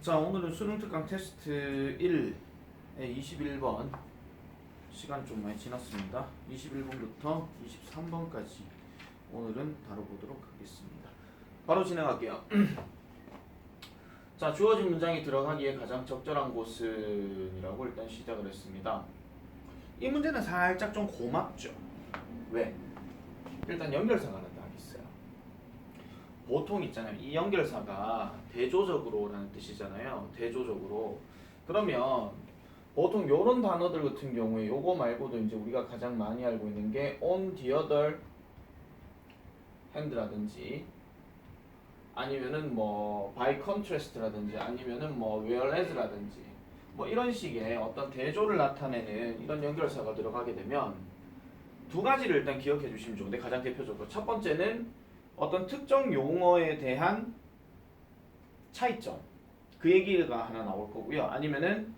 자, 오늘은 수능 특강 테스트 1의 21번 시간 좀 많이 지났습니다. 21번부터 23번까지 오늘은 다뤄보도록 하겠습니다. 바로 진행할게요. 자, 주어진 문장이 들어가기에 가장 적절한 곳은이라고 일단 시작을 했습니다. 이 문제는 살짝 좀 고맙죠. 왜? 일단 연결사가 하나 딱 있어요. 보통 있잖아요. 이 연결사가 대조적으로라는 뜻이잖아요. 대조적으로. 그러면 보통 요런 단어들 같은 경우에 요거 말고도 이제 우리가 가장 많이 알고 있는 게 on the other hand라든지 아니면은 뭐 by contrast라든지 아니면은 뭐 whereas라든지 뭐 이런 식의 어떤 대조를 나타내는 이런 연결사가 들어가게 되면 두 가지를 일단 기억해 주시면 좋은데, 가장 대표적으로 첫 번째는 어떤 특정 용어에 대한 차이점, 그 얘기가 하나 나올 거고요. 아니면은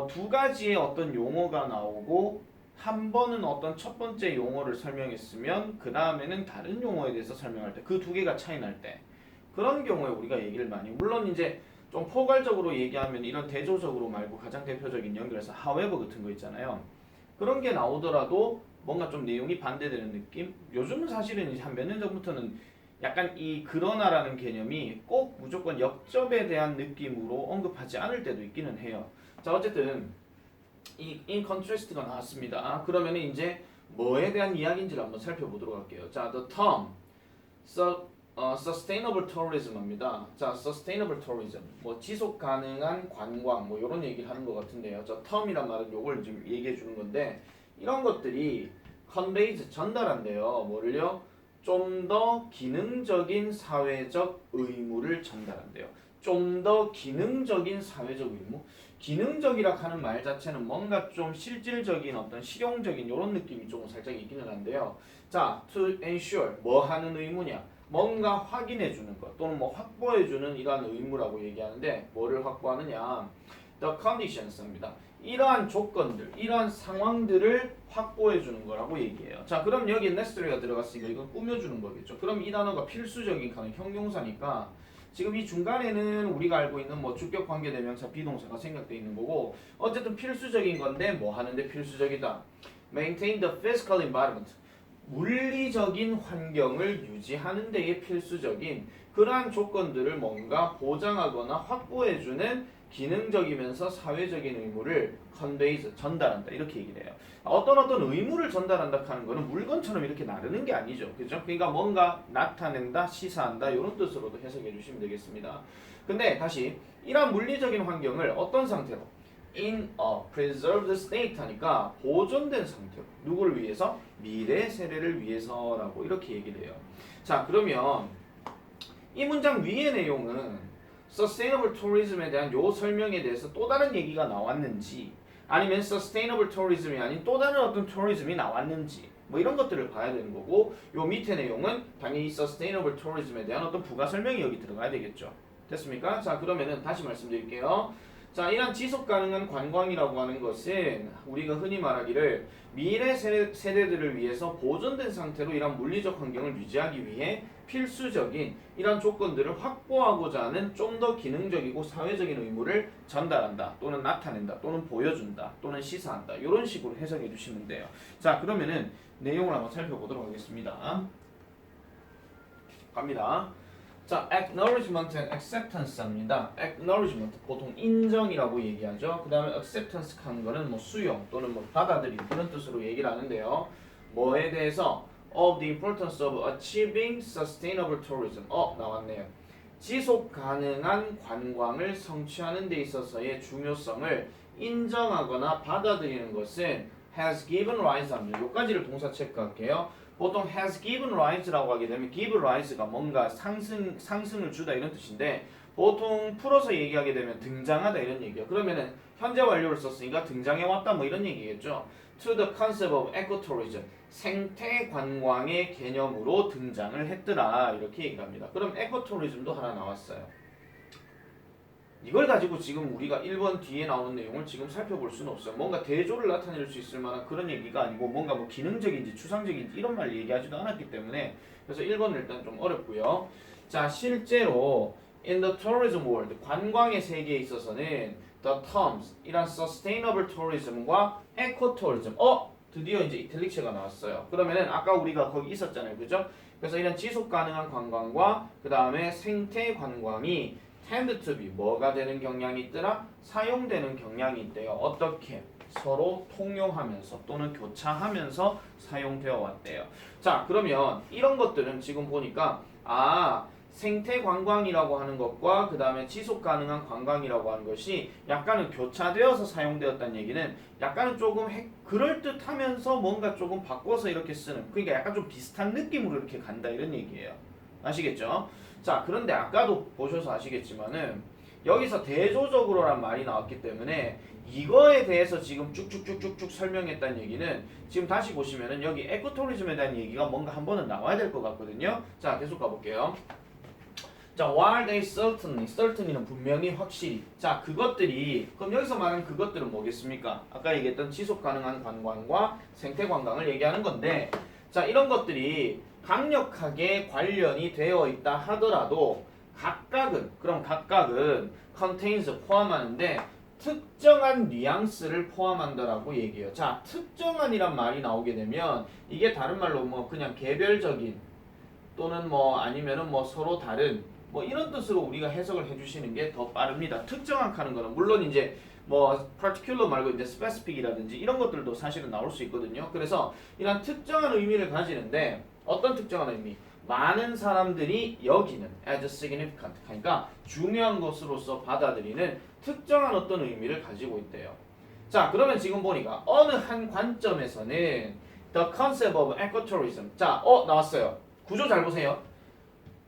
두 가지의 어떤 용어가 나오고 한 번은 어떤 첫 번째 용어를 설명했으면 그 다음에는 다른 용어에 대해서 설명할 때 그 두 개가 차이 날 때, 그런 경우에 우리가 얘기를 많이, 물론 이제 좀 포괄적으로 얘기하면 이런 대조적으로 말고 가장 대표적인 연결해서 however 같은 거 있잖아요. 그런 게 나오더라도 뭔가 좀 내용이 반대되는 느낌? 요즘은 사실은 이제 한 몇 년 전부터는 약간 이 그러나라는 개념이 꼭 무조건 역접에 대한 느낌으로 언급하지 않을 때도 있기는 해요. 자, 어쨌든 이 in contrast가 나왔습니다. 그러면 이제 뭐에 대한 이야기인지를 한번 살펴보도록 할게요. 자, the term sustainable tourism입니다. 자, sustainable tourism, 뭐 지속 가능한 관광, 뭐 이런 얘기를 하는 것 같은데요. 저 term이란 말은 요걸 지금 얘기해 주는 건데, 이런 것들이 conveys, 전달한대요. 뭐를요? 좀 더 기능적인 사회적 의무를 전달한대요. 좀 더 기능적인 사회적 의무? 기능적이라 하는 말 자체는 뭔가 좀 실질적인 어떤 실용적인 이런 느낌이 조금 살짝 있기는 한데요. 자, to ensure, 뭐 하는 의무냐? 뭔가 확인해 주는 것 또는 뭐 확보해 주는 이러한 의무라고 얘기하는데, 뭐를 확보하느냐? The conditions입니다. 이러한 조건들, 이러한 상황들을 확보해 주는 거라고 얘기해요. 자, 그럼 여기 necessary가 들어갔으니까 이건 꾸며주는 거겠죠. 그럼 이 단어가 필수적인 형용사니까 지금 이 중간에는 우리가 알고 있는 뭐 주격 관계 대명사 비동사가 생략되어 있는 거고, 어쨌든 필수적인 건데 뭐 하는데 필수적이다. Maintain the physical environment. 물리적인 환경을 유지하는 데에 필수적인 그러한 조건들을 뭔가 보장하거나 확보해주는 기능적이면서 사회적인 의무를 conveys, 전달한다, 이렇게 얘기를 해요. 어떤 의무를 전달한다 하는 거는 물건처럼 이렇게 나르는 게 아니죠. 그죠? 그러니까 뭔가 나타낸다, 시사한다, 이런 뜻으로도 해석해 주시면 되겠습니다. 근데 다시 이러한 물리적인 환경을 어떤 상태로? in a preserved state 하니까 보존된 상태로. 누구를 위해서? 미래 세대를 위해서라고 이렇게 얘기를 해요. 자, 그러면 이 문장 위의 내용은 sustainable tourism에 대한 요 설명에 대해서 또 다른 얘기가 나왔는지, 아니면 sustainable tourism이 아닌 또 다른 어떤 tourism이 나왔는지, 뭐 이런 것들을 봐야 되는 거고, 요 밑에 내용은 당연히 sustainable tourism에 대한 어떤 부가 설명이 여기 들어가야 되겠죠. 됐습니까? 자, 그러면은 다시 말씀드릴게요. 자, 이런 지속 가능한 관광이라고 하는 것은 우리가 흔히 말하기를 미래 세대들을 위해서 보존된 상태로 이런 물리적 환경을 유지하기 위해 필수적인 이런 조건들을 확보하고자 하는 좀 더 기능적이고 사회적인 의무를 전달한다, 또는 나타낸다, 또는 보여준다, 또는 시사한다, 이런 식으로 해석해 주시면 돼요. 자, 그러면은 내용을 한번 살펴보도록 하겠습니다. 갑니다. 자, acknowledgement and acceptance입니다. acknowledgement, 보통 인정이라고 얘기하죠. 그 다음에 acceptance 하는 거는 뭐 수용 또는 뭐 받아들이는 그런 뜻으로 얘기를 하는데요. 뭐에 대해서? of the importance of achieving sustainable tourism. 나왔네요. 지속 가능한 관광을 성취하는 데 있어서의 중요성을 인정하거나 받아들이는 것은 has given rise 합니다. 요까지를 동사 체크할게요. 보통 has given rise라고 하게 되면 give rise가 뭔가 상승을 주다 이런 뜻인데, 보통 풀어서 얘기하게 되면 등장하다 이런 얘기예요. 그러면은 현재 완료를 썼으니까 등장해 왔다 뭐 이런 얘기겠죠. To the concept of ecotourism, 생태 관광의 개념으로 등장을 했더라, 이렇게 얘기합니다. 그럼 에코투리즘도 하나 나왔어요. 이걸 가지고 지금 우리가 1번 뒤에 나오는 내용을 지금 살펴볼 수는 없어요. 뭔가 대조를 나타낼 수 있을 만한 그런 얘기가 아니고, 뭔가 뭐 기능적인지 추상적인지 이런 말 얘기하지도 않았기 때문에, 그래서 1번은 일단 좀 어렵고요. 자, 실제로 in the tourism world, 관광의 세계에 있어서는 the terms, 이란 sustainable tourism과 ecotourism, 드디어 이제 이탈릭체가 나왔어요. 그러면은 아까 우리가 거기 있었잖아요, 그죠? 그래서 이런 지속 가능한 관광과 그 다음에 생태 관광이 tend to be 뭐가 되는 경향이 있더라? 사용되는 경향이 있대요. 어떻게? 서로 통용하면서 또는 교차하면서 사용되어 왔대요. 자, 그러면 이런 것들은 지금 보니까 생태 관광이라고 하는 것과 그 다음에 지속 가능한 관광이라고 하는 것이 약간은 교차되어서 사용되었다는 얘기는 약간은 조금 그럴듯하면서 뭔가 조금 바꿔서 이렇게 쓰는, 그러니까 약간 좀 비슷한 느낌으로 이렇게 간다 이런 얘기예요. 아시겠죠? 자, 그런데 아까도 보셔서 아시겠지만은 여기서 대조적으로란 말이 나왔기 때문에 이거에 대해서 지금 쭉쭉쭉쭉쭉 설명했다는 얘기는 지금 다시 보시면은 여기 에코토리즘에 대한 얘기가 뭔가 한 번은 나와야 될 것 같거든요. 자, 계속 가볼게요. 자, while they certainly는 분명히 확실히. 자, 그것들이, 그럼 여기서 말하는 그것들은 뭐겠습니까? 아까 얘기했던 지속 가능한 관광과 생태 관광을 얘기하는 건데, 자, 이런 것들이 강력하게 관련이 되어 있다 하더라도 각각은 contains 포함하는데 특정한 뉘앙스를 포함한다라고 얘기해요. 자, 특정한이란 말이 나오게 되면 이게 다른 말로 뭐 그냥 개별적인 또는 뭐 아니면은 뭐 서로 다른 뭐 이런 뜻으로 우리가 해석을 해주시는 게 더 빠릅니다. 특정한 하는 거는 물론 이제 뭐 particular 말고 이제 specific이라든지 이런 것들도 사실은 나올 수 있거든요. 그래서 이런 특정한 의미를 가지는데 어떤 특정한 의미? 많은 사람들이 여기는 as significant, 그러니까 중요한 것으로서 받아들이는 특정한 어떤 의미를 가지고 있대요. 자, 그러면 지금 보니까 어느 한 관점에서는 the concept of ecotourism. 자, 나왔어요. 구조 잘 보세요.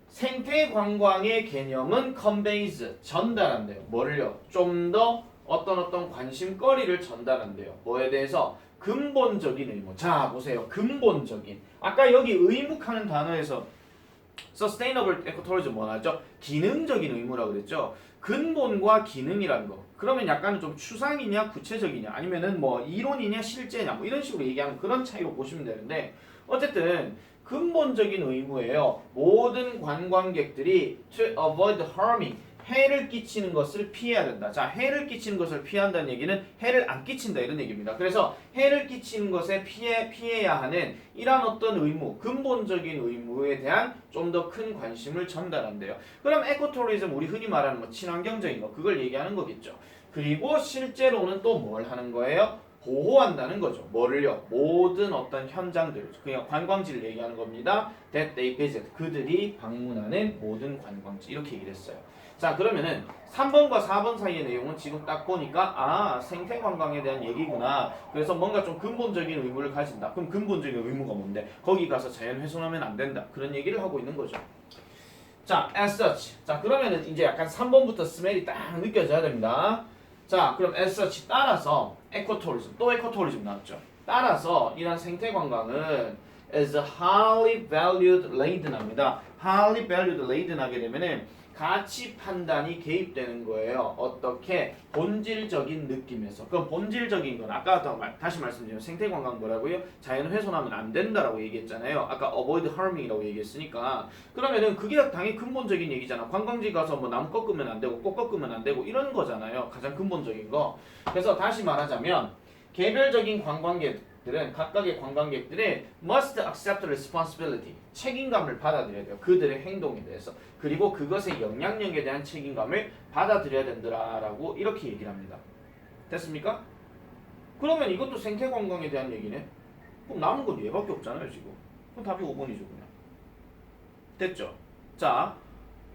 생태 관광의 개념은 conveys, 전달한대요. 뭐를요? 좀 더 어떤 관심거리를 전달한대요. 뭐에 대해서? 근본적인 의무. 자, 보세요. 근본적인. 아까 여기 의무하는 단어에서 sustainable ecotourism 뭐 나왔죠? 기능적인 의무라고 그랬죠? 근본과 기능이라는 거. 그러면 약간은 좀 추상이냐 구체적이냐 아니면은 뭐 이론이냐 실제냐 뭐 이런 식으로 얘기하는 그런 차이로 보시면 되는데 어쨌든 근본적인 의무예요. 모든 관광객들이 to avoid harming, 해를 끼치는 것을 피해야 된다. 자, 해를 끼치는 것을 피한다는 얘기는 해를 안 끼친다 이런 얘기입니다. 그래서 해를 끼치는 것에 피해야 하는 이러한 어떤 의무, 근본적인 의무에 대한 좀 더 큰 관심을 전달한대요. 그럼 에코토리즘 우리 흔히 말하는 뭐 친환경적인 거 그걸 얘기하는 거겠죠. 그리고 실제로는 또 뭘 하는 거예요? 보호한다는 거죠. 뭐를요? 모든 어떤 현장들, 그냥 관광지를 얘기하는 겁니다. That they visit, 그들이 방문하는 모든 관광지 이렇게 얘기를 했어요. 자, 그러면은 3번과 4번 사이의 내용은 지금 딱 보니까 생태 관광에 대한 얘기구나. 그래서 뭔가 좀 근본적인 의무를 가진다. 그럼 근본적인 의무가 뭔데? 거기 가서 자연 훼손하면 안 된다. 그런 얘기를 하고 있는 거죠. 자, as such. 자, 그러면은 이제 약간 3번부터 스멜이 딱 느껴져야 됩니다. 자, 그럼 as such 따라서 에코토리즘, 또 에코토리즘 나왔죠. 따라서 이런 생태 관광은 is highly valued laden합니다. highly valued laden하게 되면은 가치 판단이 개입되는 거예요. 어떻게? 본질적인 느낌에서. 그럼 본질적인 건 아까 다시 말씀드리면 생태 관광 뭐라고요? 자연 훼손하면 안 된다라고 얘기했잖아요. 아까 avoid harming이라고 얘기했으니까. 그러면은 그게 당연히 근본적인 얘기잖아. 관광지 가서 뭐 나무 꺾으면 안 되고 꽃 꺾으면 안 되고 이런 거잖아요. 가장 근본적인 거. 그래서 다시 말하자면 개별적인 관광객들은 각각의 관광객들이 must accept responsibility, 책임감을 받아들여야 돼요. 그들의 행동에 대해서. 그리고 그것의 영향력에 대한 책임감을 받아들여야 된다라고 이렇게 얘기를 합니다. 됐습니까? 그러면 이것도 생태관광에 대한 얘기네. 그럼 남은 건 얘밖에 없잖아요 지금. 그럼 답이 5번이죠 그냥. 됐죠? 자,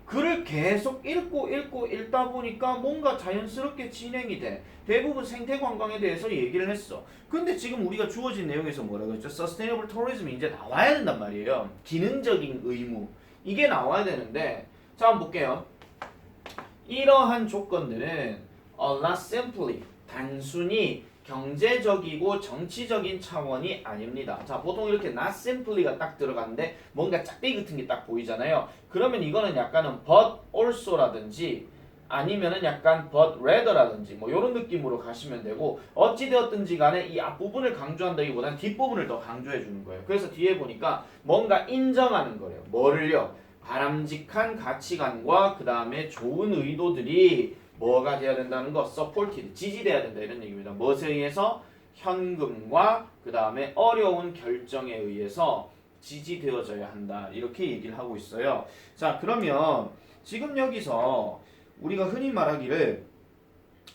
글을 계속 읽다 보니까 뭔가 자연스럽게 진행이 돼. 대부분 생태관광에 대해서 얘기를 했어. 근데 지금 우리가 주어진 내용에서 뭐라고 했죠? Sustainable Tourism이 이제 나와야 된단 말이에요. 기능적인 의무. 이게 나와야 되는데 자, 한번 볼게요. 이러한 조건들은 not simply, 단순히 경제적이고 정치적인 차원이 아닙니다. 자, 보통 이렇게 not simply가 딱 들어가는데 뭔가 짝대기 같은 게 딱 보이잖아요. 그러면 이거는 약간은 but also라든지 아니면은 약간 but rather라든지 뭐 이런 느낌으로 가시면 되고 어찌되었든지 간에 이 앞부분을 강조한다기보다는 뒷부분을 더 강조해 주는 거예요. 그래서 뒤에 보니까 뭔가 인정하는 거예요. 뭐를요? 바람직한 가치관과 그 다음에 좋은 의도들이 뭐가 돼야 된다는 거? supported, 지지돼야 된다 이런 얘기입니다. 무엇에 의해서? 현금과 그 다음에 어려운 결정에 의해서 지지되어져야 한다 이렇게 얘기를 하고 있어요. 자 그러면 지금 여기서 우리가 흔히 말하기를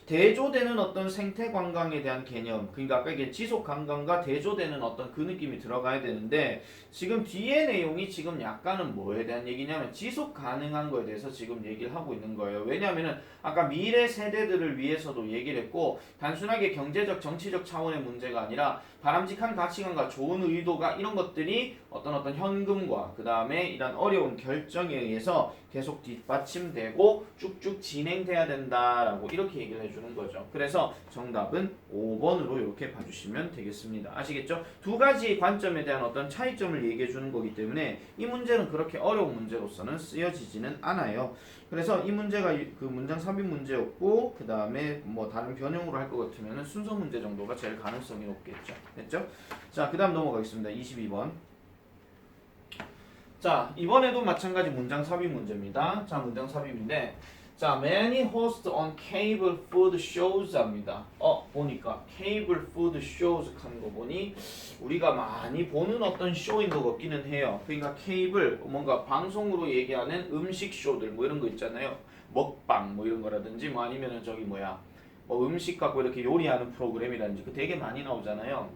대조되는 어떤 생태 관광에 대한 개념, 그러니까 아까 이게 지속 관광과 대조되는 어떤 그 느낌이 들어가야 되는데 지금 뒤에 내용이 지금 약간은 뭐에 대한 얘기냐면 지속 가능한 거에 대해서 지금 얘기를 하고 있는 거예요. 왜냐하면은 아까 미래 세대들을 위해서도 얘기를 했고 단순하게 경제적, 정치적 차원의 문제가 아니라 바람직한 가치관과 좋은 의도가 이런 것들이 어떤 현금과 그 다음에 이런 어려운 결정에 의해서 계속 뒷받침되고 쭉쭉 진행돼야 된다라고 이렇게 얘기를 해주는 거죠. 그래서 정답은 5번으로 이렇게 봐주시면 되겠습니다. 아시겠죠? 두 가지 관점에 대한 어떤 차이점을 얘기해 주는 거기 때문에 이 문제는 그렇게 어려운 문제로서는 쓰여지지는 않아요. 그래서 이 문제가 그 문장 삽입 문제였고 그 다음에 뭐 다른 변형으로 할 것 같으면 순서 문제 정도가 제일 가능성이 높겠죠. 됐죠? 자, 그 다음 넘어가겠습니다. 22번. 자, 이번에도 마찬가지 문장 삽입 문제입니다. 자, 문장 삽입인데 자, many host on cable food shows 합니다. 보니까 cable food shows 하는 거 보니 우리가 많이 보는 어떤 쇼인 것 같기는 해요. 그러니까 케이블 뭔가 방송으로 얘기하는 음식 쇼들 뭐 이런 거 있잖아요. 먹방 뭐 이런 거라든지 뭐 아니면은 저기 뭐야 뭐 음식 갖고 이렇게 요리하는 프로그램이라든지 그 되게 많이 나오잖아요.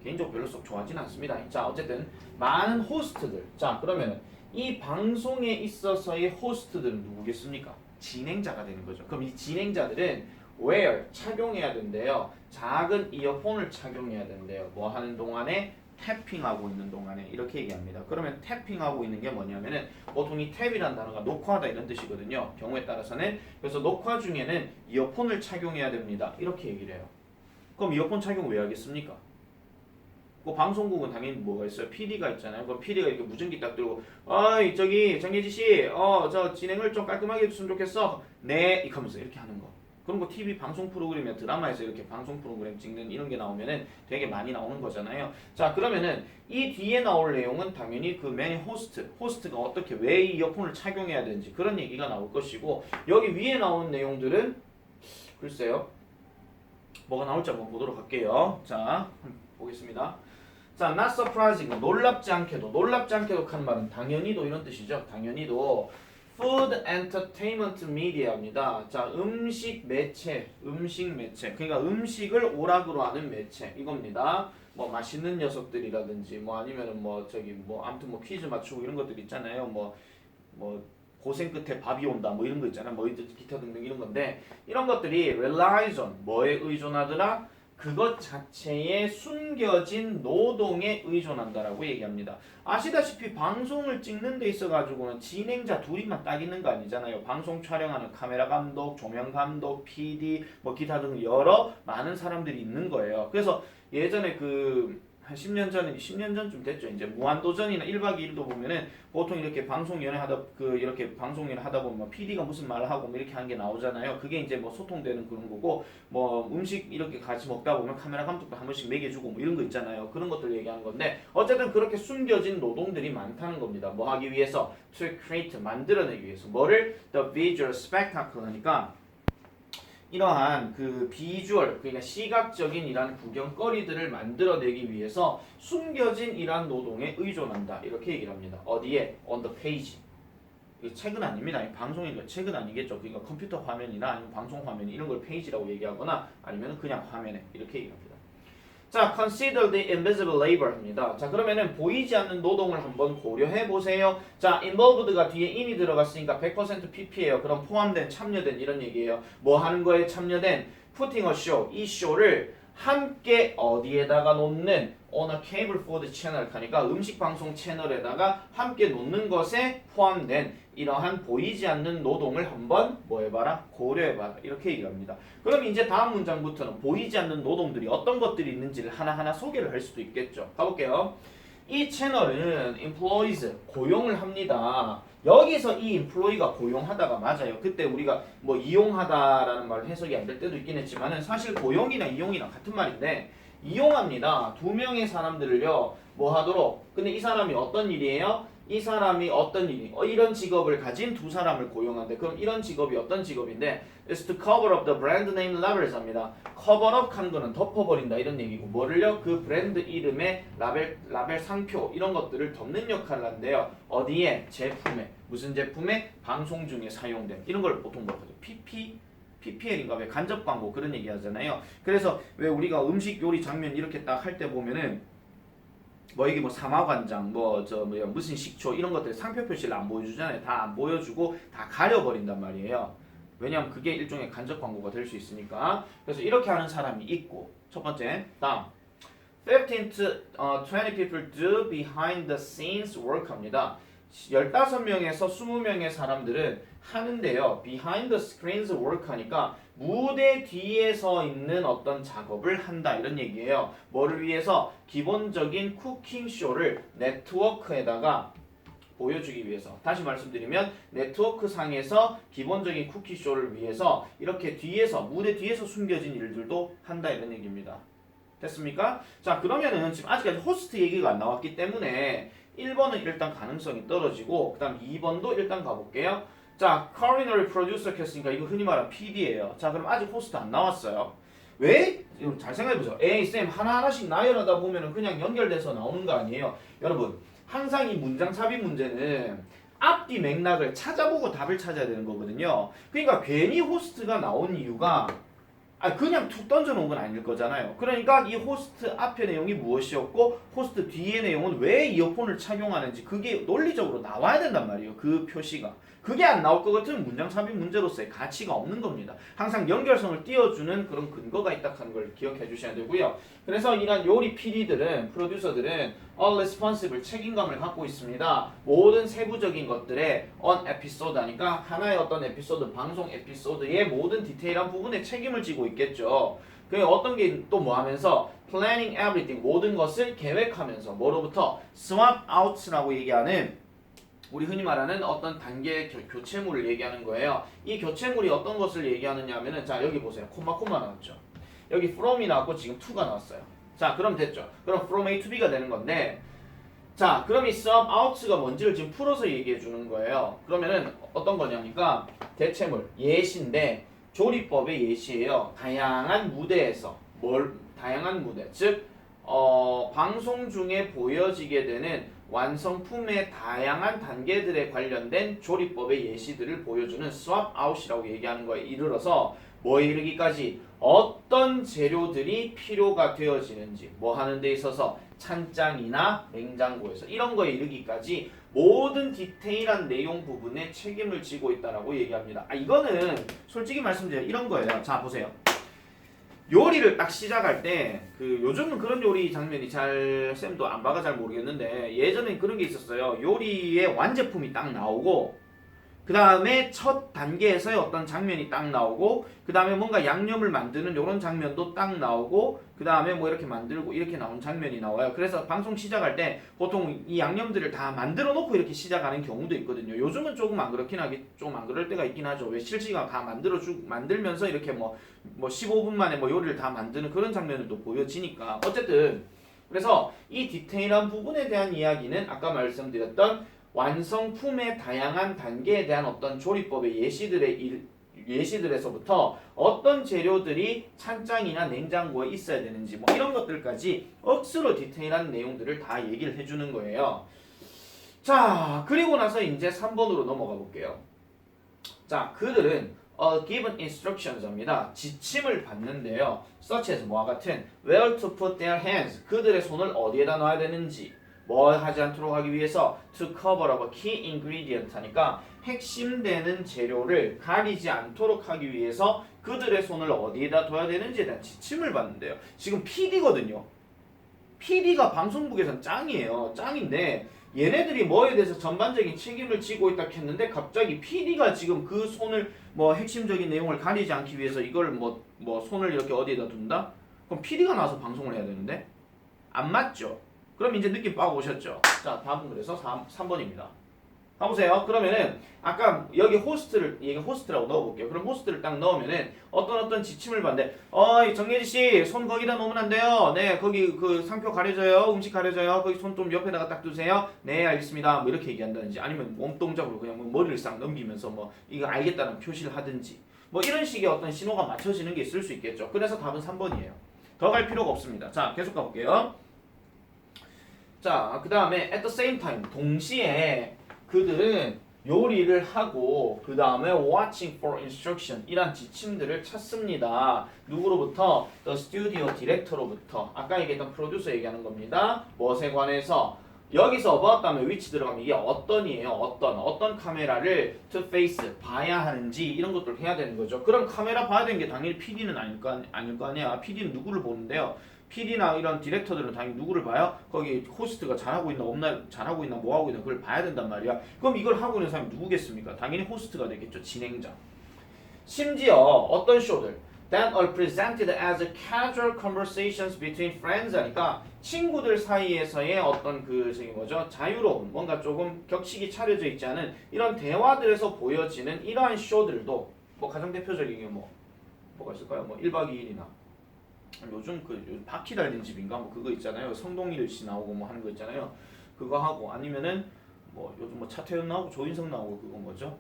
개인적으로 별로 썩 좋아하지는 않습니다. 자, 어쨌든 많은 호스트들. 자, 그러면은 이 방송에 있어서의 호스트들은 누구겠습니까? 진행자가 되는 거죠. 그럼 이 진행자들은 wear 착용해야 된대요. 작은 이어폰을 착용해야 된대요. 뭐 하는 동안에? 탭핑하고 있는 동안에 이렇게 얘기합니다. 그러면 탭핑하고 있는 게 뭐냐면은 보통 이 탭이라는 단어가 녹화하다 이런 뜻이거든요. 경우에 따라서는 그래서 녹화 중에는 이어폰을 착용해야 됩니다. 이렇게 얘기를 해요. 그럼 이어폰 착용 왜 하겠습니까? 그 방송국은 당연히 뭐가 있어요? PD가 있잖아요. 그럼 PD가 이렇게 무전기 딱 들고 어이 저기 정예지 씨, 저 진행을 좀 깔끔하게 해줬으면 좋겠어. 네, 이렇게 하면서 이렇게 하는 거. 그런 거 TV 방송 프로그램이나 드라마에서 이렇게 방송 프로그램 찍는 이런 게 나오면은 되게 많이 나오는 거잖아요. 자, 그러면은 이 뒤에 나올 내용은 당연히 그 맨 호스트가 어떻게 왜 이어폰을 착용해야 되는지 그런 얘기가 나올 것이고 여기 위에 나온 내용들은 글쎄요. 뭐가 나올지 한번 보도록 할게요. 자, 보겠습니다. 자, not surprising, 놀랍지 않게도 하는 말은 당연히도 이런 뜻이죠. 당연히도 food entertainment media입니다. 자, 음식 매체. 그러니까 음식을 오락으로 하는 매체 이겁니다. 뭐 맛있는 녀석들이라든지 뭐 아니면은 뭐 저기 뭐 아무튼 뭐 퀴즈 맞추고 이런 것들 있잖아요. 뭐 고생 끝에 밥이 온다 뭐 이런 거 있잖아요. 뭐 기타 등등 이런 건데 이런 것들이 relies on 뭐에 의존하더라? 그것 자체에 숨겨진 노동에 의존한다라고 얘기합니다. 아시다시피 방송을 찍는 데 있어가지고는 진행자 둘이만 딱 있는 거 아니잖아요. 방송 촬영하는 카메라 감독, 조명 감독, PD, 뭐 기타 등 여러 많은 사람들이 있는 거예요. 그래서 예전에 한 10년 전쯤 됐죠. 이제 무한도전이나 1박 2일도 보면은 보통 이렇게 방송연애 하다 보면 PD가 무슨 말을 하고 뭐 이렇게 하는 게 나오잖아요. 그게 이제 뭐 소통되는 그런 거고 뭐 음식 이렇게 같이 먹다 보면 카메라 감독도 한 번씩 먹여주고 뭐 이런 거 있잖아요. 그런 것들 얘기하는 건데 어쨌든 그렇게 숨겨진 노동들이 많다는 겁니다. 뭐 하기 위해서 to create 만들어내기 위해서 뭐를 the visual spectacle 하니까 이러한 그 비주얼 그러니까 시각적인 이러한 구경거리들을 만들어내기 위해서 숨겨진 이러한 노동에 의존한다 이렇게 얘기를 합니다. 어디에? on the page. 이게 책은 아닙니다. 방송이니까 책은 아니겠죠. 그러니까 컴퓨터 화면이나 아니면 방송 화면 이런 걸 페이지라고 얘기하거나 아니면 그냥 화면에 이렇게 얘기합니다. 자, consider the invisible labor입니다. 자, 그러면은 보이지 않는 노동을 한번 고려해 보세요. 자, involved가 뒤에 in이 들어갔으니까 100% pp예요. 그럼 포함된, 참여된 이런 얘기예요. 뭐 하는 거에 참여된? putting a show. 이 쇼를 함께 어디에다가 놓는 on a cable food channel 하니까 음식 방송 채널에다가 함께 놓는 것에 포함된 이러한 보이지 않는 노동을 한번 뭐 해봐라? 고려해봐라. 이렇게 얘기를 합니다. 그럼 이제 다음 문장부터는 보이지 않는 노동들이 어떤 것들이 있는지를 하나하나 소개를 할 수도 있겠죠. 가볼게요. 이 채널은 employees, 고용을 합니다. 여기서 이 employee가 고용하다가 맞아요. 그때 우리가 뭐 이용하다라는 말 해석이 안 될 때도 있긴 했지만은 사실 고용이나 이용이랑 같은 말인데 이용합니다. 두 명의 사람들을요 뭐 하도록 근데 이 사람이 어떤 일이에요? 이 사람이 어떤 일이 이런 직업을 가진 두 사람을 고용한대. 그럼 이런 직업이 어떤 직업인데 is to cover up the brand name labels 합니다. cover up 하는 거는 덮어버린다 이런 얘기고 뭐를요? 그 브랜드 이름의 라벨 상표 이런 것들을 덮는 역할을 한대요. 어디에? 제품에. 무슨 제품에? 방송 중에 사용된 이런 걸 보통 뭐라고 하죠? PPL인가 왜 간접 광고 그런 얘기 하잖아요. 그래서 왜 우리가 음식 요리 장면 이렇게 딱 할 때 보면은 뭐 이게 뭐 사마관장 뭐 저 뭐야 무슨 식초 이런 것들 상표 표시를 안 보여주잖아요. 다 안 보여주고 다 가려버린단 말이에요. 왜냐면 그게 일종의 간접 광고가 될 수 있으니까. 그래서 이렇게 하는 사람이 있고 첫 번째 다음 15 to 20 people do behind the scenes work 합니다. 15명에서 20명의 사람들은 하는데요. behind the screens work 하니까 무대 뒤에 서 있는 어떤 작업을 한다 이런 얘기예요. 뭐를 위해서? 기본적인 쿠킹 쇼를 네트워크에다가 보여주기 위해서. 다시 말씀드리면 네트워크 상에서 기본적인 쿠킹 쇼를 위해서 이렇게 뒤에서 무대 뒤에서 숨겨진 일들도 한다 이런 얘기입니다. 됐습니까? 자 그러면은 지금 아직까지 호스트 얘기가 안 나왔기 때문에 1번은 일단 가능성이 떨어지고 그 다음 2번도 일단 가볼게요. 자, culinary producer 했으니까 이거 흔히 말하는 PD예요. 자, 그럼 아직 호스트 안 나왔어요. 왜? 잘 생각해보세요. 에이 쌤 하나하나씩 나열하다 보면은 그냥 연결돼서 나오는 거 아니에요. 여러분 항상 이 문장 삽입 문제는 앞뒤 맥락을 찾아보고 답을 찾아야 되는 거거든요. 그러니까 괜히 호스트가 나온 이유가 그냥 툭 던져놓은 건 아닐 거잖아요. 그러니까 이 호스트 앞의 내용이 무엇이었고 호스트 뒤의 내용은 왜 이어폰을 착용하는지 그게 논리적으로 나와야 된단 말이에요. 그 표시가. 그게 안 나올 것 같으면 문장 삽입 문제로서의 가치가 없는 겁니다. 항상 연결성을 띄워주는 그런 근거가 있다 하는 걸 기억해 주셔야 되고요. 그래서 이런 요리 PD들은 프로듀서들은 all responsible 책임감을 갖고 있습니다. 모든 세부적인 것들에 on episode 하니까 하나의 어떤 에피소드 방송 에피소드의 모든 디테일한 부분에 책임을 지고 있겠죠. 그 어떤 게 또 뭐 하면서 planning everything 모든 것을 계획하면서 뭐로부터 swap out라고 얘기하는 우리 흔히 말하는 어떤 단계 교체물을 얘기하는 거예요. 이 교체물이 어떤 것을 얘기하느냐 하면은 자 여기 보세요. 콤마 나왔죠. 여기 from이 나왔고 지금 to가 나왔어요. 자 그럼 됐죠. 그럼 from A to B가 되는 건데 자 그럼 이 swap out가 뭔지를 지금 풀어서 얘기해 주는 거예요. 그러면은 어떤 거냐니까 대체물 예시인데 조리법의 예시예요. 다양한 무대에서 다양한 무대 즉 방송 중에 보여지게 되는 완성품의 다양한 단계들에 관련된 조리법의 예시들을 보여주는 swap out이라고 얘기하는 거에 이르러서 뭐에 이르기까지 어떤 재료들이 필요가 되어지는지 뭐 하는 데 있어서 찬장이나 냉장고에서 이런 거에 이르기까지 모든 디테일한 내용 부분에 책임을 지고 있다라고 얘기합니다. 이거는 솔직히 말씀드려요. 이런 거예요. 자 보세요. 요리를 딱 시작할 때 요즘은 그런 요리 장면이 쌤도 안 봐가 잘 모르겠는데 예전엔 그런 게 있었어요. 요리의 완제품이 딱 나오고 그 다음에 첫 단계에서의 어떤 장면이 딱 나오고 그 다음에 뭔가 양념을 만드는 이런 장면도 딱 나오고 그 다음에 뭐 이렇게 만들고 이렇게 나온 장면이 나와요. 그래서 방송 시작할 때 보통 이 양념들을 다 만들어 놓고 이렇게 시작하는 경우도 있거든요. 요즘은 조금 안 그렇긴 하겠 좀 안 그럴 때가 있긴 하죠. 왜 실시간 다 만들면서 이렇게 뭐 15분 만에 뭐 요리를 다 만드는 그런 장면들도 보여지니까 어쨌든 그래서 이 디테일한 부분에 대한 이야기는 아까 말씀드렸던 완성품의 다양한 단계에 대한 어떤 조리법의 예시들에서부터 어떤 재료들이 찬장이나 냉장고에 있어야 되는지 뭐 이런 것들까지 억수로 디테일한 내용들을 다 얘기를 해주는 거예요. 자 그리고 나서 이제 3번으로 넘어가 볼게요. 자 그들은 given instructions 합니다. 지침을 받는데요. such as 뭐와 같은 where to put their hands 그들의 손을 어디에다 놔야 되는지 뭐 하지 않도록 하기 위해서 to cover up a key ingredient 하니까 핵심되는 재료를 가리지 않도록 하기 위해서 그들의 손을 어디에다 둬야 되는지에 대한 지침을 받는데요. 지금 PD거든요. PD가 방송국에선 짱이에요. 짱인데 얘네들이 뭐에 대해서 전반적인 책임을 지고 있다 했는데 갑자기 PD가 지금 그 손을 뭐 핵심적인 내용을 가리지 않기 위해서 이걸 뭐 손을 이렇게 어디에다 둔다? 그럼 PD가 나와서 방송을 해야 되는데 안 맞죠? 그럼 이제 느낌 빠고 오셨죠? 자 다음은 그래서 3번입니다. 가보세요. 그러면은 아까 여기 호스트를 얘가 호스트라고 넣어볼게요. 그럼 호스트를 딱 넣으면은 어떤 지침을 받는데 정예지 씨 손 거기다 놓으면 안 돼요. 네 거기 그 상표 가려져요. 음식 가려져요. 거기 손 좀 옆에다가 딱 두세요. 네 알겠습니다. 뭐 이렇게 얘기한다든지 아니면 몸 동작으로 그냥 뭐 머리를 싹 넘기면서 뭐 이거 알겠다는 표시를 하든지 뭐 이런 식의 어떤 신호가 맞춰지는 게 있을 수 있겠죠. 그래서 답은 3번이에요. 더 갈 필요가 없습니다. 자 계속 가볼게요. 자 그 다음에 at the same time 동시에 그들은 요리를 하고 그 다음에 watching for instruction 이란 지침들을 찾습니다. 누구로부터? The studio director로부터. 아까 얘기했던 프로듀서 얘기하는 겁니다. 무엇에 관해서? 여기서 about 다음에 which 들어가면 이게 어떤이에요. 어떤 카메라를 to face 봐야 하는지 이런 것들을 해야 되는 거죠. 그럼 카메라 봐야 되는 게 당연히 PD는 아닐 거 아니야. PD는 누구를 보는데요? PD나 이런 디렉터들은 당연히 누구를 봐요? 거기 호스트가 잘하고 있나 없나 잘하고 있나 뭐하고 있나 그걸 봐야 된단 말이야. 그럼 이걸 하고 있는 사람이 누구겠습니까? 당연히 호스트가 되겠죠. 진행자. 심지어 어떤 쇼들 that are presented as casual conversations between friends 하니까 친구들 사이에서의 어떤 그 저기 뭐죠? 자유로운 뭔가 조금 격식이 차려져 있지 않은 이런 대화들에서 보여지는 이러한 쇼들도 뭐 가장 대표적인 게 뭐가 있을까요? 뭐 1박 2일이나 요즘 바퀴 달린 집인가 뭐 그거 있잖아요. 성동일 씨 나오고 뭐 하는 거 있잖아요. 그거 하고 아니면은 뭐 요즘 뭐 차태현 나오고 조인성 나오고 그거 뭐죠?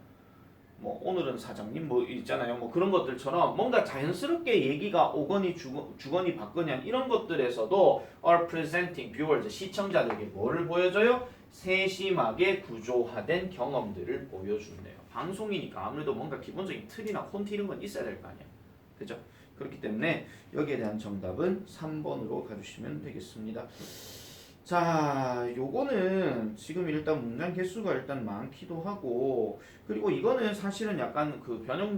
뭐 오늘은 사장님 뭐 있잖아요. 뭐 그런 것들처럼 뭔가 자연스럽게 얘기가 오거니 주거니 받거니 한 이런 것들에서도 are presenting viewers 시청자들에게 뭐를 보여줘요? 세심하게 구조화된 경험들을 보여준대요. 방송이니까 아무래도 뭔가 기본적인 틀이나 콘티 이런 건 있어야 될 거 아니야. 그죠? 그렇기 때문에 여기에 대한 정답은 3번으로 가주시면 되겠습니다. 자, 요거는 지금 일단 문장 개수가 일단 많기도 하고 그리고 이거는 사실은 약간 그 변형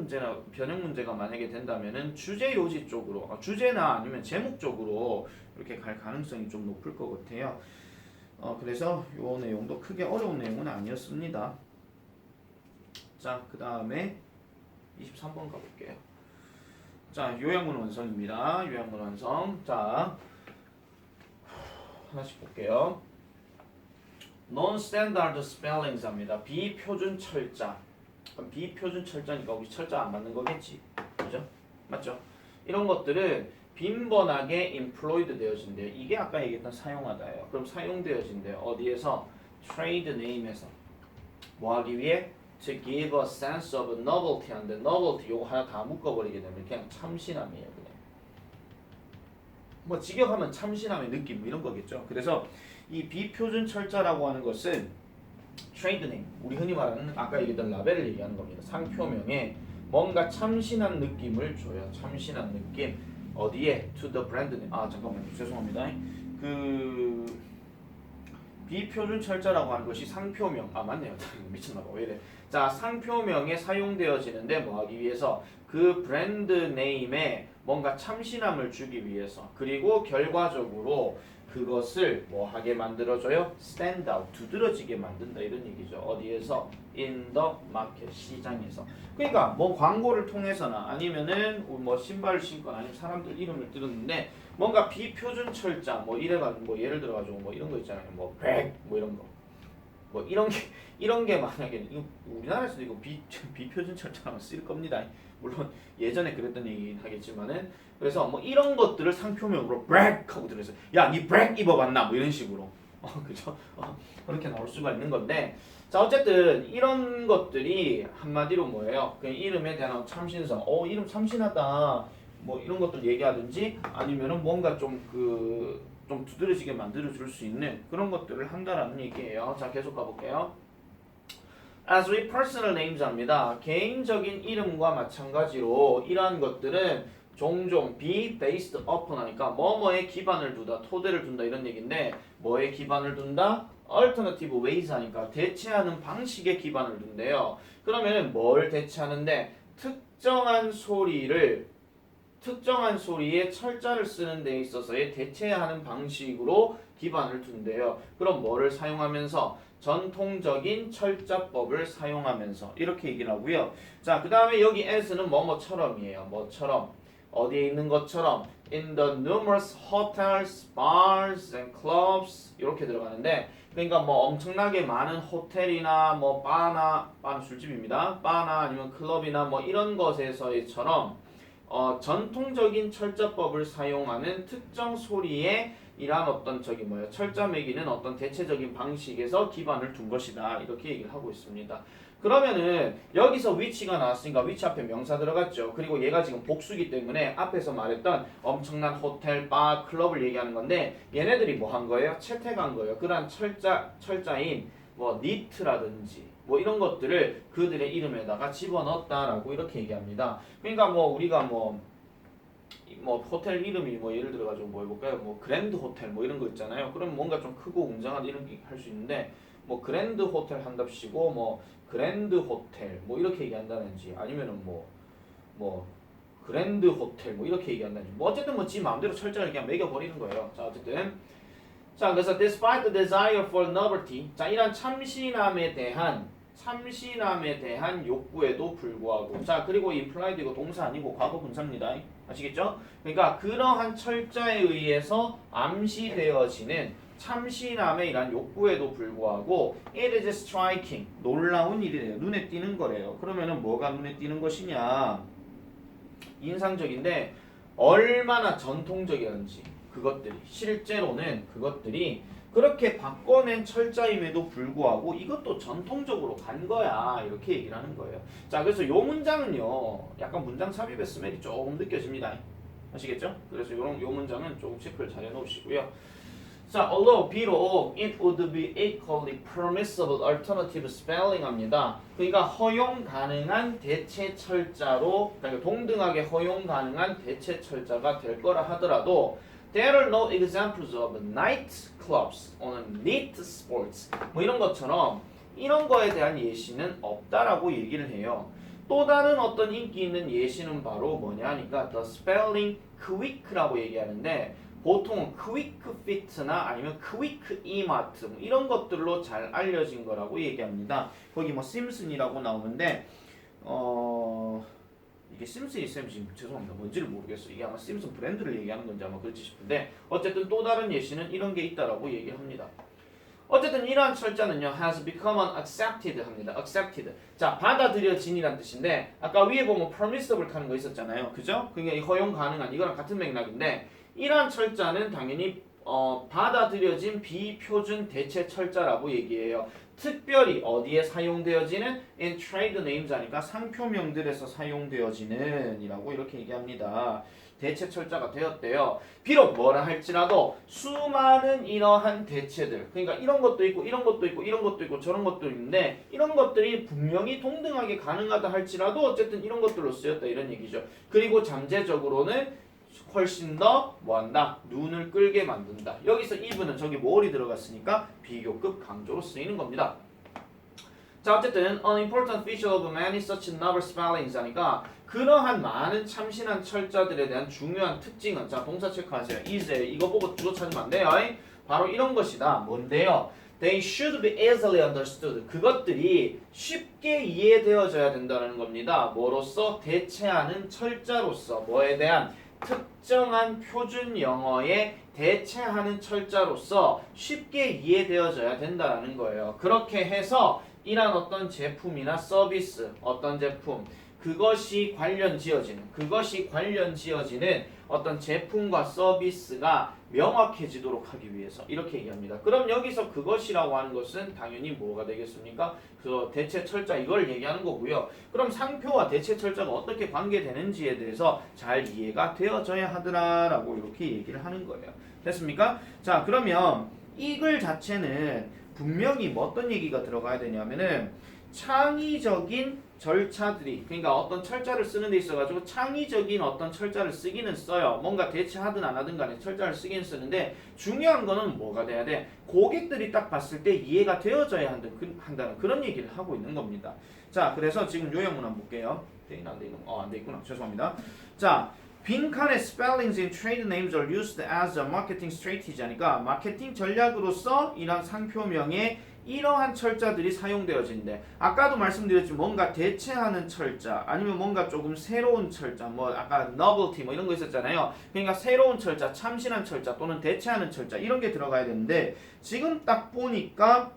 문제가 만약에 된다면은 주제 요지 쪽으로 주제나 아니면 제목 쪽으로 이렇게 갈 가능성이 좀 높을 것 같아요. 그래서 요 내용도 크게 어려운 내용은 아니었습니다. 자, 그 다음에 23번 가볼게요. 자, 요약문 완성입니다. 요약문 완성. 자, 하나씩 볼게요. Non-standard spellings 합니다. 비표준 철자. 그럼 비표준 철자니까 우리 철자 안 맞는 거겠지. 그죠? 맞죠? 이런 것들은 빈번하게 employed 되어진대요. 이게 아까 얘기했던 사용하다예요. 그럼 사용되어진대요. 어디에서? trade name에서. 뭐 하기 위해? to give a sense of novelty 한데 novelty 요거 하나 다 묶어버리게 되면 그냥 참신함이에요. 그냥 뭐 직역하면 참신함의 느낌 뭐 이런 거겠죠. 그래서 이 비표준 철자라고 하는 것은 트레이드 네임 우리 흔히 말하는 아까 얘기했던 라벨을 얘기하는 겁니다. 상표명에 뭔가 참신한 느낌을 줘요. 참신한 느낌 어디에? to the brand name. 잠깐만요. 죄송합니다. 그 비표준 철자라고 하는 것이 상표명 맞네요. 미쳤나봐. 왜 이래? 자, 상표명에 사용되어지는데 뭐 하기 위해서? 그 브랜드 네임에 뭔가 참신함을 주기 위해서 그리고 결과적으로 그것을 뭐 하게 만들어줘요? stand out, 두드러지게 만든다 이런 얘기죠. 어디에서? in the market, 시장에서. 그러니까 뭐 광고를 통해서나 아니면은 뭐 신발을 신거나 아니면 사람들 이름을 들었는데 뭔가 비표준 철자 뭐 이래가지고 뭐 예를 들어가지고 뭐 이런 거 있잖아요. 뭐 백 뭐 이런 거. 뭐 이런 게 만약에 이거 우리나라에서도 이거 비표준 철자가 쓸 겁니다. 물론 예전에 그랬던 얘기긴 하겠지만은 그래서 뭐 이런 것들을 상표명으로 브렉 하고 들어서 야니 브렉 입어봤나 뭐 이런 식으로 그죠? 그렇게 나올 수가 있는 건데 자 어쨌든 이런 것들이 한마디로 뭐예요? 그 이름에 대한 참신성 이름 참신하다 뭐 이런 것들 얘기하든지 아니면은 뭔가 좀 두드러지게 만들어줄 수 있는 그런 것들을 한다라는 얘기예요. 자 계속 가볼게요. As with personal names 합니다. 개인적인 이름과 마찬가지로 이러한 것들은 종종 be based upon 하니까 뭐뭐에 기반을 두다, 토대를 둔다 이런 얘기인데 뭐에 기반을 둔다? alternative ways 하니까 대체하는 방식에 기반을 둔대요. 그러면 뭘 대체하는데 특정한 소리에 철자를 쓰는 데 있어서의 대체하는 방식으로 기반을 둔대요. 그럼 뭐를 사용하면서? 전통적인 철자법을 사용하면서 이렇게 얘기를 하고요. 자, 그 다음에 여기 as는 뭐뭐처럼이에요. 뭐처럼 어디에 있는 것처럼 in the numerous hotels, bars and clubs 이렇게 들어가는데 그러니까 뭐 엄청나게 많은 호텔이나 뭐 바는 술집입니다. 바나 아니면 클럽이나 뭐 이런 것에서처럼 전통적인 철자법을 사용하는 특정 소리에 이러한 어떤 철자 매기는 어떤 대체적인 방식에서 기반을 둔 것이다. 이렇게 얘기를 하고 있습니다. 그러면은 여기서 위치가 나왔으니까 위치 앞에 명사 들어갔죠. 그리고 얘가 지금 복수기 때문에 앞에서 말했던 엄청난 호텔, 바, 클럽을 얘기하는 건데 얘네들이 뭐 한 거예요? 채택한 거예요. 그러한 철자인 뭐 니트라든지 뭐 이런 것들을 그들의 이름에다가 집어넣었다라고 이렇게 얘기합니다. 그러니까 뭐 우리가 뭐 호텔 이름이 뭐 예를 들어가지고 뭐 해볼까요? 뭐 그랜드 호텔 뭐 이런 거 있잖아요. 그럼 뭔가 좀 크고 웅장한 이런 게 할 수 있는데 뭐 그랜드 호텔 한답시고 뭐 그랜드 호텔 뭐 이렇게 얘기한다든지 아니면은 뭐 그랜드 호텔 뭐 이렇게 얘기한다든지 뭐 어쨌든 뭐 지 마음대로 철자를 그냥 매겨버리는 거예요. 자 어쨌든 자 그래서 despite the desire for novelty 자 이런 참신함에 대한 욕구에도 불구하고 자 그리고 implied 이거 동사 아니고 과거 분사입니다. 아시겠죠? 그러니까 그러한 철자에 의해서 암시되어지는 참신함의 이란 욕구에도 불구하고 it is striking 놀라운 일이래요. 눈에 띄는 거래요. 그러면은 뭐가 눈에 띄는 것이냐? 인상적인데 얼마나 전통적이었는지 그것들이 실제로는 그것들이 그렇게 바꿔낸 철자임에도 불구하고 이것도 전통적으로 간 거야 이렇게 얘기를 하는 거예요. 자 그래서 요 문장은요 약간 문장 삽입의 스멜이 조금 느껴집니다. 아시겠죠? 그래서 요 문장은 조금 체크를 잘 해놓으시고요. 자, although 비록 it would be equally permissible alternative spelling 합니다. 그러니까 허용 가능한 대체 철자로 그러니까 동등하게 허용 가능한 대체 철자가 될 거라 하더라도 there are no examples of night clubs or neat sports 뭐 이런 것처럼 이런 거에 대한 예시는 없다라고 얘기를 해요. 또 다른 어떤 인기 있는 예시는 바로 뭐냐 하니까 the spelling quick라고 얘기하는데 보통은 quick fit나 아니면 quick e-mart 뭐 이런 것들로 잘 알려진 거라고 얘기합니다. 거기 뭐 심슨이라고 나오는데 이게 심슨이 지금 죄송합니다. 뭔지를 모르겠어요. 이게 아마 심슨 브랜드를 얘기하는 건지 아마 그렇지 싶은데 어쨌든 또 다른 예시는 이런 게 있다라고 얘기를 합니다. 어쨌든 이러한 철자는요 has become accepted 합니다. accepted. 자 받아들여진이란 뜻인데 아까 위에 보면 permissible 하는 거 있었잖아요. 그죠? 그게 허용 가능한 이거랑 같은 맥락인데 이러한 철자는 당연히 받아들여진 비표준 대체 철자라고 얘기해요. 특별히 어디에 사용되어지는 in trade names 하니까 상표명들에서 사용되어지는 이라고 이렇게 얘기합니다. 대체 철자가 되었대요. 비록 뭐라 할지라도 수많은 이러한 대체들 그러니까 이런 것도 있고 이런 것도 있고 이런 것도 있고 저런 것도 있는데 이런 것들이 분명히 동등하게 가능하다 할지라도 어쨌든 이런 것들로 쓰였다 이런 얘기죠. 그리고 잠재적으로는 훨씬 더 뭐한다? 눈을 끌게 만든다. 여기서 eve는 저기 more이 들어갔으니까 비교급 강조로 쓰이는 겁니다. 자 어쨌든 an important feature of many such novel spellings 하니까 그러한 많은 참신한 철자들에 대한 중요한 특징은 자 동사 체크하세요. is에 이거 보고 주어 찾으면 안 돼요. 바로 이런 것이다. 뭔데요? They should be easily understood. 그것들이 쉽게 이해되어져야 된다는 겁니다. 뭐로써? 대체하는 철자로서 뭐에 대한 특정한 표준 영어에 대체하는 철자로서 쉽게 이해되어져야 된다는 거예요. 그렇게 해서 이란 어떤 제품이나 서비스, 어떤 제품 그것이 관련 지어지는 어떤 제품과 서비스가 명확해지도록 하기 위해서 이렇게 얘기합니다. 그럼 여기서 그것이라고 하는 것은 당연히 뭐가 되겠습니까? 그 대체 철자 이걸 얘기하는 거고요. 그럼 상표와 대체 철자가 어떻게 관계되는지에 대해서 잘 이해가 되어져야 하더라라고 이렇게 얘기를 하는 거예요. 됐습니까? 자 그러면 이 글 자체는 분명히 뭐 어떤 얘기가 들어가야 되냐면은 창의적인 절차들이 그러니까 어떤 철자를 쓰는 데 있어가지고 창의적인 어떤 철자를 쓰기는 써요. 뭔가 대체하든 안 하든 간에 철자를 쓰기는 쓰는데 중요한 거는 뭐가 돼야 돼? 고객들이 딱 봤을 때 이해가 되어져야 한다는 그런 얘기를 하고 있는 겁니다. 자 그래서 지금 요약문 한번 볼게요. 안 돼 있구나. 죄송합니다. 자 빈칸의 spellings in trade names are used as a marketing strategy 하니까 마케팅 전략으로서 이런 상표명에 이러한 철자들이 사용되어진대. 아까도 말씀드렸지만 뭔가 대체하는 철자 아니면 뭔가 조금 새로운 철자 뭐 아까 novelty 뭐 이런 거 있었잖아요. 그러니까 새로운 철자, 참신한 철자 또는 대체하는 철자 이런 게 들어가야 되는데 지금 딱 보니까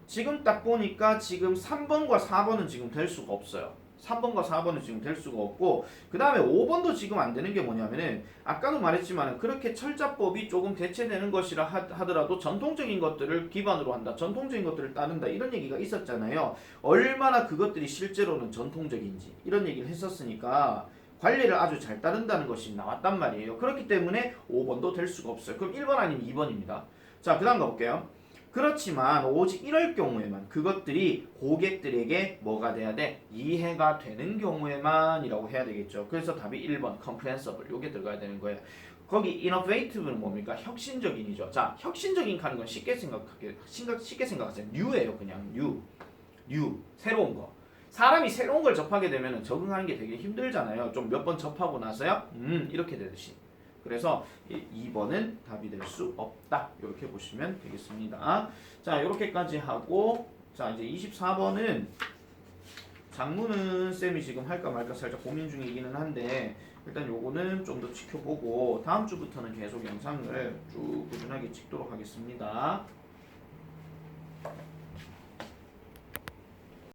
지금 3번과 4번은 지금 될 수가 없어요. 3번과 4번은 지금 될 수가 없고 그 다음에 5번도 지금 안 되는 게 뭐냐면은 아까도 말했지만 그렇게 철자법이 조금 대체되는 것이라 하더라도 전통적인 것들을 기반으로 한다. 전통적인 것들을 따른다. 이런 얘기가 있었잖아요. 얼마나 그것들이 실제로는 전통적인지 이런 얘기를 했었으니까 관리를 아주 잘 따른다는 것이 나왔단 말이에요. 그렇기 때문에 5번도 될 수가 없어요. 그럼 1번 아니면 2번입니다. 자, 그 다음 가볼게요. 그렇지만 오직 이럴 경우에만 그것들이 고객들에게 뭐가 돼야 돼? 이해가 되는 경우에만이라고 해야 되겠죠. 그래서 답이 1번 comprehensible 요게 들어가야 되는 거예요. 거기 innovative는 뭡니까? 혁신적인이죠. 자, 혁신적인 하는 건 쉽게 생각하세요. new예요. 그냥 new 새로운 거. 사람이 새로운 걸 접하게 되면 적응하는 게 되게 힘들잖아요. 좀 몇 번 접하고 나서야 이렇게 되듯이. 그래서 2번은 답이 될 수 없다. 이렇게 보시면 되겠습니다. 자, 이렇게까지 하고 자, 이제 24번은 장문은 쌤이 지금 할까 말까 살짝 고민 중이기는 한데 일단 요거는 좀 더 지켜보고 다음 주부터는 계속 영상을 쭉 꾸준하게 찍도록 하겠습니다.